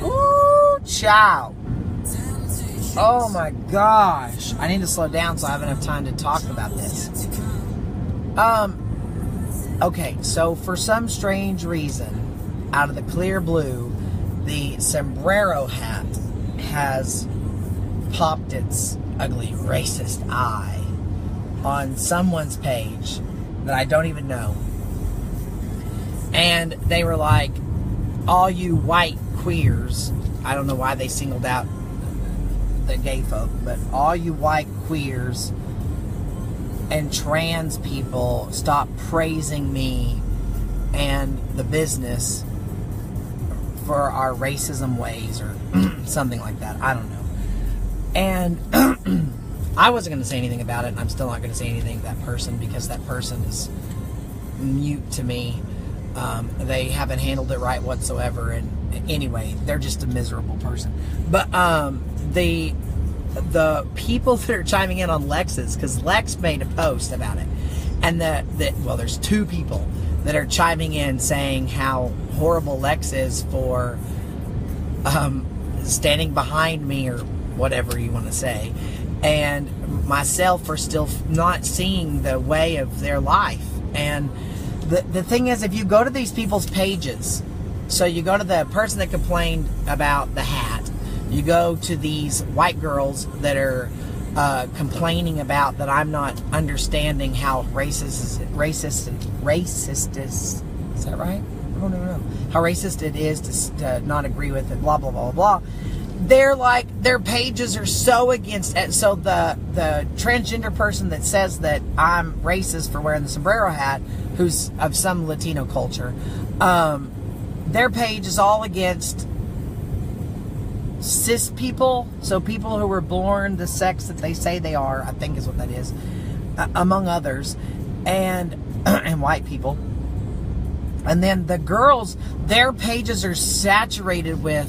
Ooh, child. Oh my gosh. I need to slow down so I have enough time to talk about this. Okay, so for some strange reason, out of the clear blue, the sombrero hat has popped its ugly racist eye on someone's page that I don't even know. And they were like, all you white queers, I don't know why they singled out the gay folk, but all you white queers and trans people, stop praising me and the business for our racism ways, or something like that. I don't know. And I wasn't going to say anything about it, and I'm still not going to say anything to that person, because that person is mute to me. They haven't handled it right whatsoever, and anyway, they're just a miserable person. But the people that are chiming in on Lex's, because Lex made a post about it, and well, there's two people that are chiming in saying how horrible Lex is for standing behind me, or whatever you want to say, and myself for still not seeing the way of their life. And the thing is, if you go to these people's pages, so you go to the person that complained about the hat, you go to these white girls that are complaining about that I'm not understanding how racist is that right? I don't even know how racist it is to not agree with it, blah blah blah blah. They're like, their pages are so against it. So the transgender person that says that I'm racist for wearing the sombrero hat, who's of some Latino culture, their page is all against cis people, so people who were born the sex that they say they are, I think is what that is, among others, and white people. And then the girls, their pages are saturated with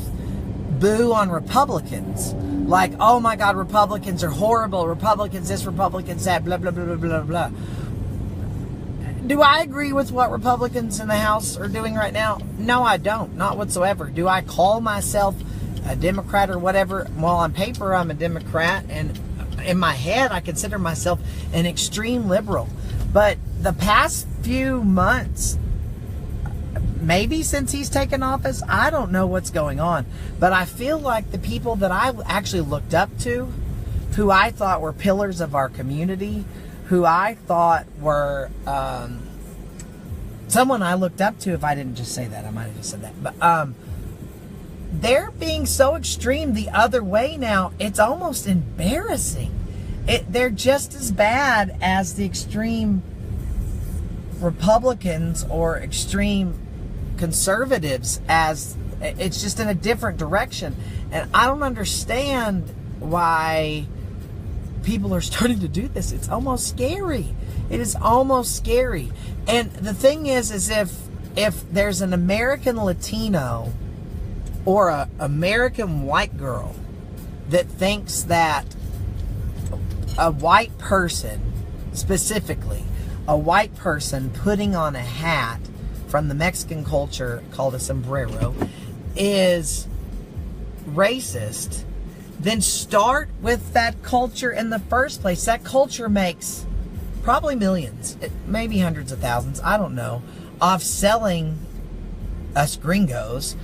boo on Republicans. Like, oh my God, Republicans are horrible. Republicans this, Republicans that, blah, blah, blah, blah, blah, blah. Do I agree with what Republicans in the House are doing right now? No, I don't. Not whatsoever. Do I call myself a Democrat or whatever? Well, on paper, I'm a Democrat, and in my head, I consider myself an extreme liberal. But the past few months, maybe since he's taken office, I don't know what's going on. But I feel like the people that I actually looked up to, who I thought were pillars of our community, who I thought were someone I looked up to, if I didn't just say that, I might have just said that. But they're being so extreme the other way now, it's almost embarrassing. They're just as bad as the extreme Republicans or extreme conservatives, as it's just in a different direction. And I don't understand why people are starting to do this. It's almost scary. It is almost scary. And the thing is if there's an American Latino or a American white girl that thinks that a white person, specifically a white person putting on a hat from the Mexican culture called a sombrero, is racist, then start with that culture in the first place. That culture makes probably millions, maybe hundreds of thousands, I don't know, off selling us gringos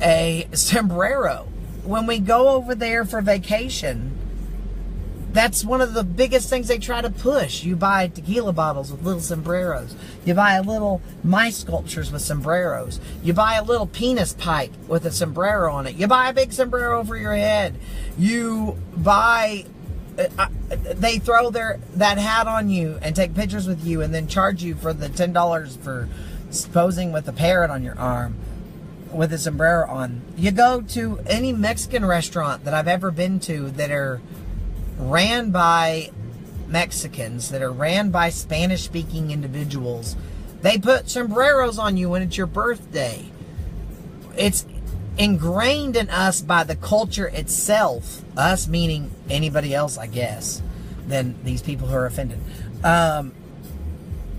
a sombrero. When we go over there for vacation, that's one of the biggest things they try to push. You buy tequila bottles with little sombreros. You buy a little mice sculptures with sombreros. You buy a little penis pipe with a sombrero on it. You buy a big sombrero over your head. You buy, they throw that hat on you and take pictures with you and then charge you for the $10 for posing with a parrot on your arm with a sombrero on. You go to any Mexican restaurant that I've ever been to that are ran by Mexicans, that are ran by Spanish-speaking individuals, they put sombreros on you when it's your birthday. It's ingrained in us by the culture itself. Us meaning anybody else, I guess, than these people who are offended.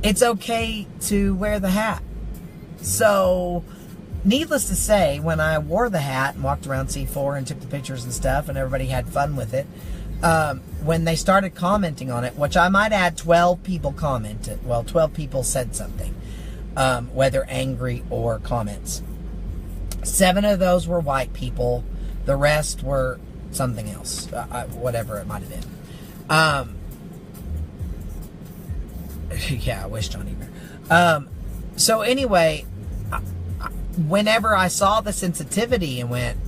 It's okay to wear the hat. So, needless to say, when I wore the hat and walked around C4 and took the pictures and stuff, and everybody had fun with it, when they started commenting on it, which I might add 12 people commented. Well, 12 people said something, whether angry or comments. 7 of those were white people. The rest were something else, whatever it might have been. Yeah, I wish Johnny Bear. So anyway, whenever I saw the sensitivity and went,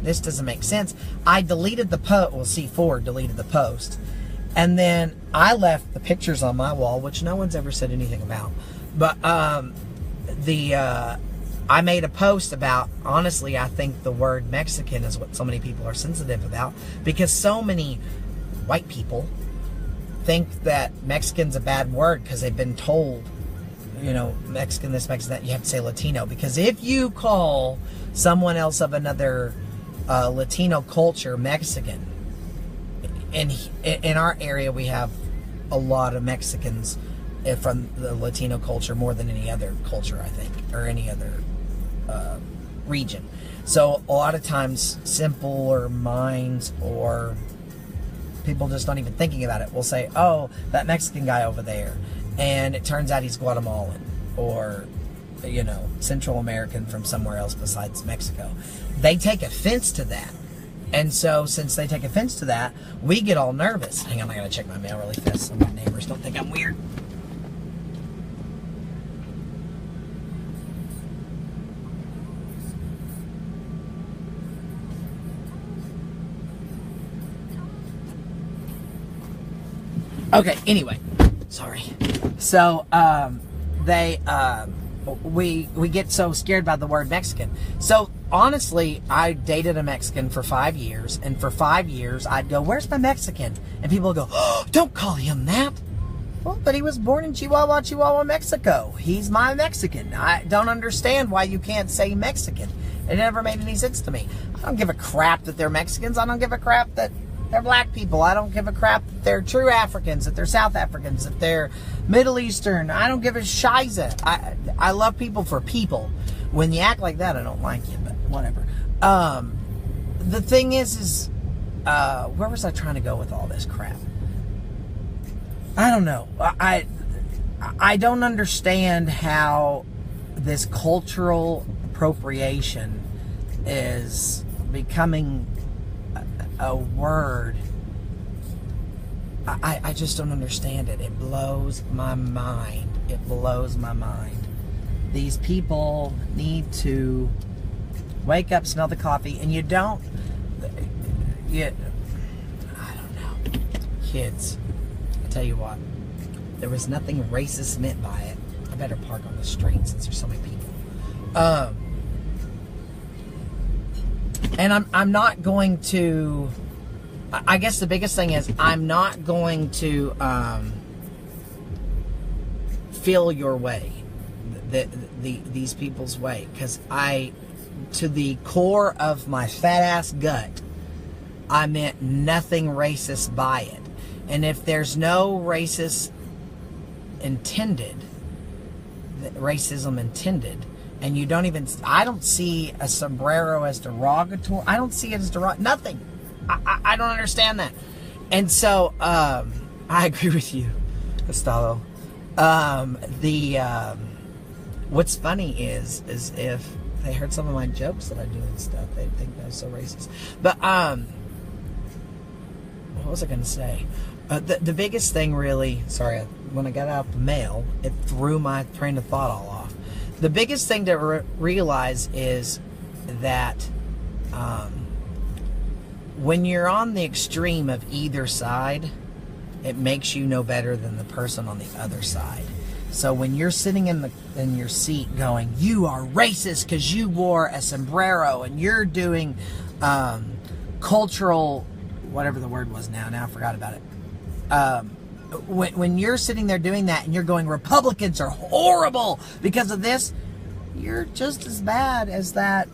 this doesn't make sense, I deleted the post. Well, C4 deleted the post. And then I left the pictures on my wall, which no one's ever said anything about. But I made a post about, honestly, I think the word Mexican is what so many people are sensitive about, because so many white people think that Mexican's a bad word because they've been told, you know, Mexican this, Mexican that, you have to say Latino. Because if you call someone else of another Latino culture Mexican, in our area we have a lot of Mexicans from the Latino culture, more than any other culture, I think, or any other region. So a lot of times simpler minds or people just not even thinking about it will say, oh, that Mexican guy over there, and it turns out he's Guatemalan or, you know, Central American from somewhere else besides Mexico. They take offense to that. And so since they take offense to that, we get all nervous. Hang on, I gotta check my mail really fast so my neighbors don't think I'm weird. Okay, anyway, sorry. So, we get so scared by the word Mexican. So, honestly, I dated a Mexican for 5 years, and for 5 years, I'd go, where's my Mexican? And people would go, oh, don't call him that. Well, but he was born in Chihuahua, Mexico. He's my Mexican. I don't understand why you can't say Mexican. It never made any sense to me. I don't give a crap that they're Mexicans. I don't give a crap that they're black people. I don't give a crap that they're true Africans, that they're South Africans, that they're Middle Eastern. I don't give a shiza. I love people for people. When you act like that, I don't like you, but whatever. The thing is where was I trying to go with all this crap? I don't know. I don't understand how this cultural appropriation is becoming a word. I just don't understand it. It blows my mind. It blows my mind. These people need to wake up, smell the coffee, and I don't know. Kids, I tell you what, there was nothing racist meant by it. I better park on the street since there's so many people. And I'm not going to, I guess the biggest thing is I'm not going to feel your way, these people's way, because to the core of my fat ass gut, I meant nothing racist by it. And if there's no racism intended, and you don't even, I don't see a sombrero as derogatory. I don't see it as derogatory. Nothing. I don't understand that. And so, I agree with you, Gustavo. What's funny is if they heard some of my jokes that I do and stuff, they'd think that I was so racist. But, what was I going to say? The biggest thing really, sorry, when I got out the mail, it threw my train of thought all off. The biggest thing to realize is that when you're on the extreme of either side, it makes you no better than the person on the other side. So when you're sitting in your seat going, you are racist because you wore a sombrero and you're doing cultural, whatever the word was now I forgot about it. When you're sitting there doing that and you're going, Republicans are horrible because of this, you're just as bad as that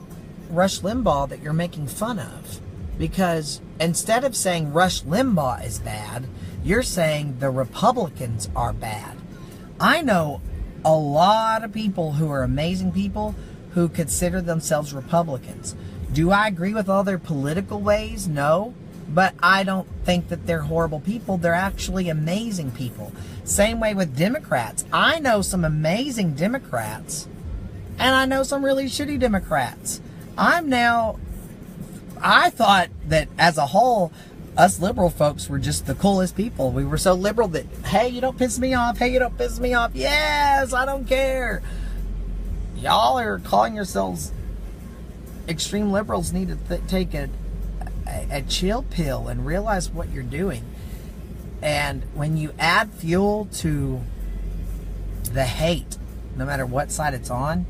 Rush Limbaugh that you're making fun of. Because instead of saying Rush Limbaugh is bad, you're saying the Republicans are bad. I know a lot of people who are amazing people who consider themselves Republicans. Do I agree with all their political ways? No. But I don't think that they're horrible people. They're actually amazing people. Same way with Democrats. I know some amazing Democrats, and I know some really shitty Democrats. I thought that as a whole, us liberal folks were just the coolest people. We were so liberal that, hey, you don't piss me off. Hey, you don't piss me off. Yes, I don't care. Y'all are calling yourselves extreme liberals. Need to take a chill pill and realize what you're doing. And when you add fuel to the hate, no matter what side it's on,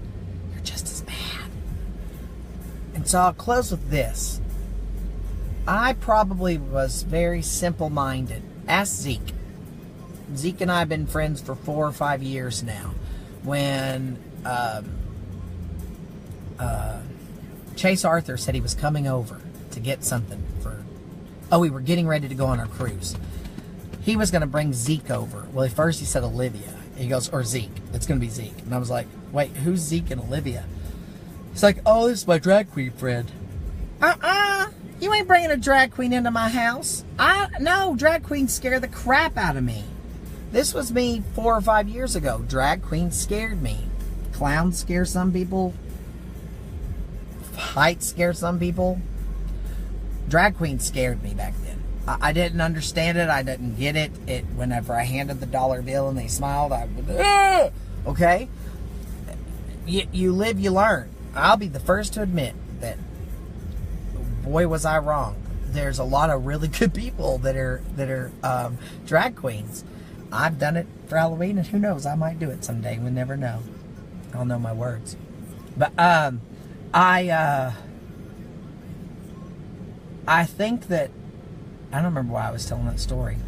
you're just as bad. And so I'll close with this. I probably was very simple-minded. Ask Zeke. Zeke and I have been friends for 4 or 5 years now. When Chase Arthur said he was coming over to get something we were getting ready to go on our cruise. He was going to bring Zeke over. Well, at first he said Olivia. He goes, or Zeke. It's going to be Zeke. And I was like, wait, who's Zeke and Olivia? He's like, oh, this is my drag queen friend. You ain't bringing a drag queen into my house. No, drag queens scare the crap out of me. This was me 4 or 5 years ago. Drag queens scared me. Clowns scare some people. Heights scare some people. Drag queens scared me back then. I didn't understand it. I didn't get it. Whenever I handed the dollar bill and they smiled, I would, okay? You live, you learn. I'll be the first to admit that, boy, was I wrong. There's a lot of really good people that are drag queens. I've done it for Halloween, and who knows, I might do it someday. We'll never know. I'll know my words. But I think that, I don't remember why I was telling that story.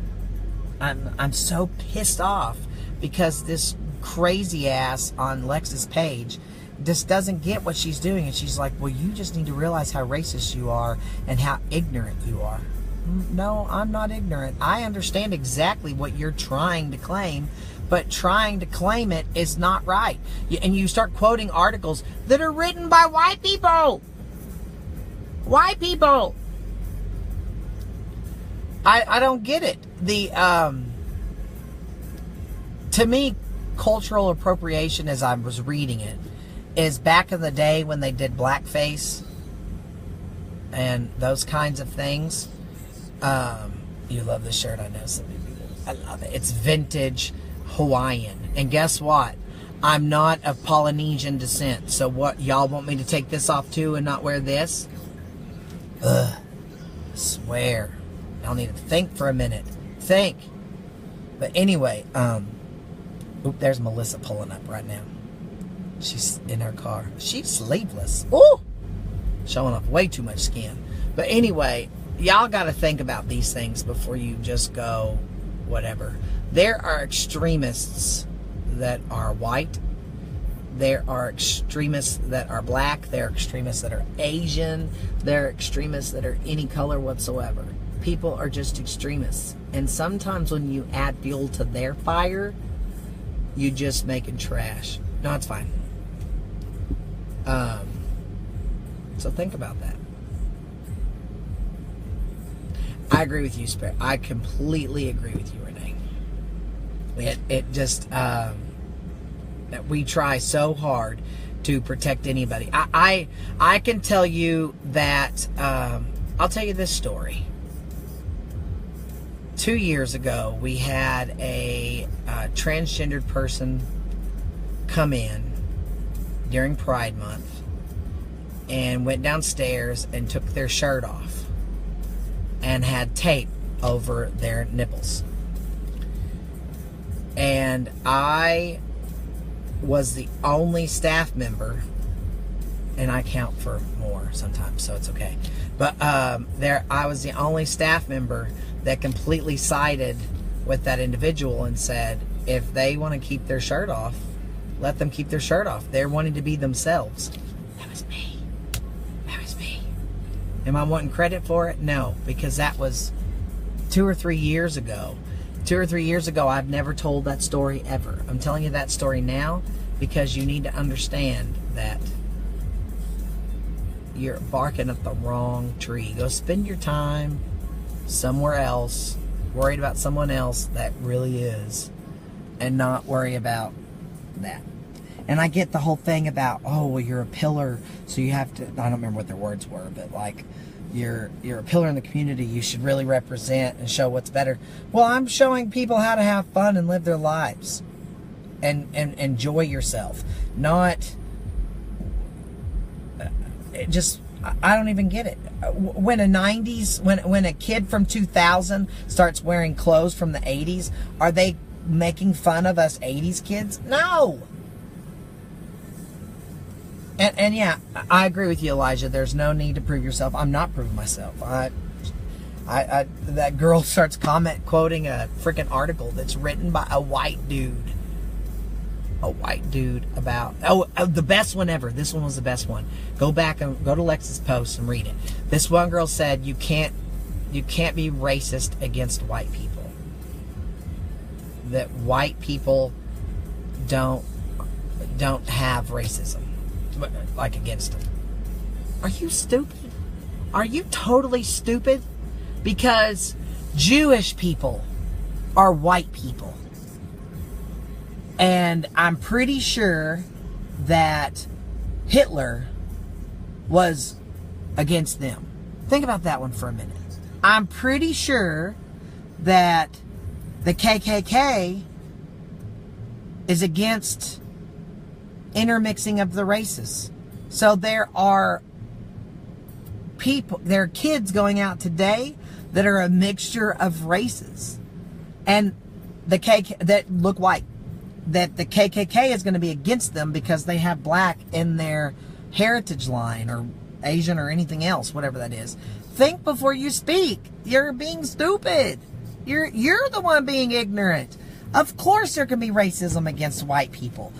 I'm so pissed off because this crazy ass on Lex's page just doesn't get what she's doing, and she's like, well, you just need to realize how racist you are and how ignorant you are. No, I'm not ignorant. I understand exactly what you're trying to claim, but trying to claim it is not right. And you start quoting articles that are written by white people. White people. I don't get it. To me, cultural appropriation, as I was reading it, is back in the day when they did blackface and those kinds of things. You love this shirt, I know some people. I love it. It's vintage Hawaiian. And guess what? I'm not of Polynesian descent. So what, y'all want me to take this off too and not wear this? Ugh. I swear. Y'all need to think for a minute. Think. But anyway, there's Melissa pulling up right now. She's in her car. She's sleeveless. Ooh! Showing off way too much skin. But anyway, y'all got to think about these things before you just go whatever. There are extremists that are white. There are extremists that are black. There are extremists that are Asian. There are extremists that are any color whatsoever. People are just extremists. And sometimes when you add fuel to their fire, you just making trash. No, it's fine. So think about that. I agree with you, Spirit. I completely agree with you, Renee. It just, that we try so hard to protect anybody. I can tell you that, I'll tell you this story. 2 years ago, we had a transgendered person come in during Pride Month and went downstairs and took their shirt off and had tape over their nipples. And I was the only staff member, and I count for more sometimes, so it's okay. But I was the only staff member that completely sided with that individual and said, if they want to keep their shirt off, let them keep their shirt off. They're wanting to be themselves. That was me. That was me. Am I wanting credit for it? No, because that was 2 or 3 years ago. 2 or 3 years ago, I've never told that story ever. I'm telling you that story now because you need to understand that you're barking up the wrong tree. Go spend your time somewhere else, worried about someone else that really is, and not worry about that. And I get the whole thing about, oh, well, you're a pillar, so you have to, I don't remember what their words were, but like, you're a pillar in the community, you should really represent and show what's better. Well, I'm showing people how to have fun and live their lives and enjoy yourself. Not just, I don't even get it. When when a kid from 2000 starts wearing clothes from the 80s, are they making fun of us 80s kids? No. And yeah, I agree with you, Elijah. There's no need to prove yourself. I'm not proving myself. That girl starts quoting a freaking article that's written by a white dude. A white dude about, the best one ever. This one was the best one. Go back and go to Lex's post and read it. This one girl said, you can't be racist against white people. That white people don't have racism. Like against them. Are you stupid? Are you totally stupid? Because Jewish people are white people. And I'm pretty sure that Hitler was against them. Think about that one for a minute. I'm pretty sure that the KKK is against intermixing of the races. So there are kids going out today that are a mixture of races, and that look white. That the KKK is going to be against them because they have black in their heritage line, or Asian, or anything else, whatever that is. Think before you speak. You're being stupid. You're the one being ignorant. Of course there can be racism against white people.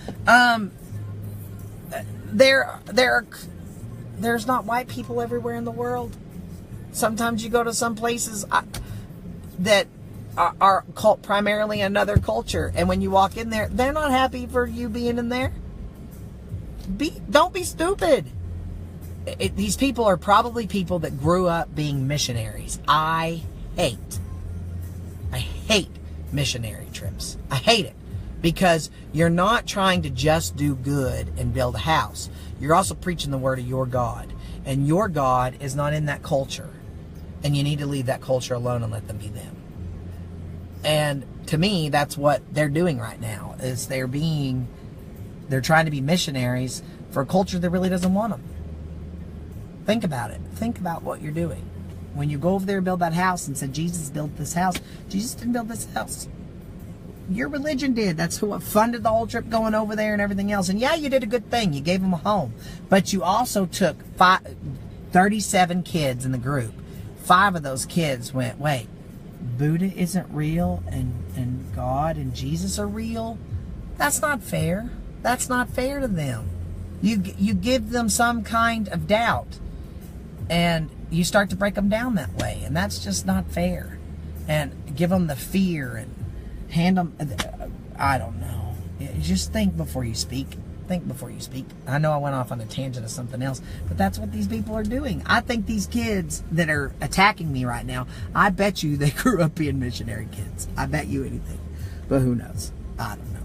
There's not white people everywhere in the world. Sometimes you go to some places that are called primarily another culture, and when you walk in there, they're not happy for you being in there. Don't be stupid. These people are probably people that grew up being missionaries. I hate missionary trips. I hate it. Because you're not trying to just do good and build a house. You're also preaching the word of your God. And your God is not in that culture. And you need to leave that culture alone and let them be them. And to me, that's what they're doing right now. Is they're trying to be missionaries for a culture that really doesn't want them. Think about it. Think about what you're doing. When you go over there and build that house and said, Jesus built this house. Jesus didn't build this house. Your religion did. That's what funded the whole trip going over there and everything else. And yeah, you did a good thing. You gave them a home. But you also took 37 kids in the group. 5 of those kids went, wait, Buddha isn't real and God and Jesus are real? That's not fair. That's not fair to them. You give them some kind of doubt. And you start to break them down that way. And that's just not fair. And give them the fear and hand them, I don't know. Just think before you speak. Think before you speak. I know I went off on a tangent of something else, but that's what these people are doing. I think these kids that are attacking me right now, I bet you they grew up being missionary kids. I bet you anything. But who knows? I don't know.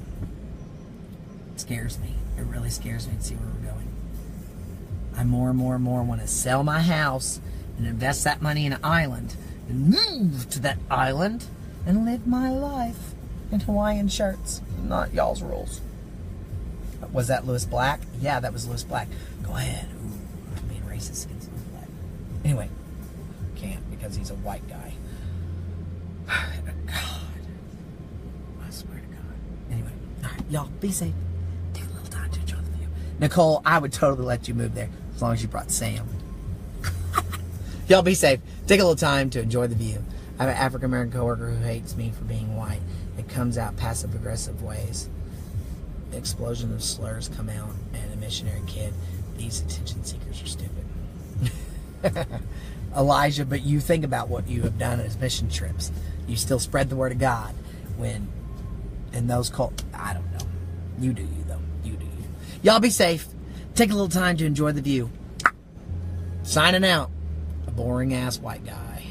It scares me. It really scares me to see where we're going. I more and more want to sell my house and invest that money in an island and move to that island and live my life in Hawaiian shirts, not y'all's rules. Was that Lewis Black? Yeah, that was Lewis Black. Go ahead. Ooh, I'm being racist against Lewis Black. Anyway, can't because he's a white guy. God. I swear to God. Anyway, all right, y'all, be safe. Take a little time to enjoy the view. Nicole, I would totally let you move there as long as you brought Sam. Y'all be safe. Take a little time to enjoy the view. I have an African-American coworker who hates me for being white. It comes out passive-aggressive ways. The explosion of slurs come out, and a missionary kid. These attention seekers are stupid. Elijah, but you think about what you have done as mission trips. You still spread the word of God. when in those I don't know. You do you, though. You do you. Y'all be safe. Take a little time to enjoy the view. Signing out. A boring-ass white guy.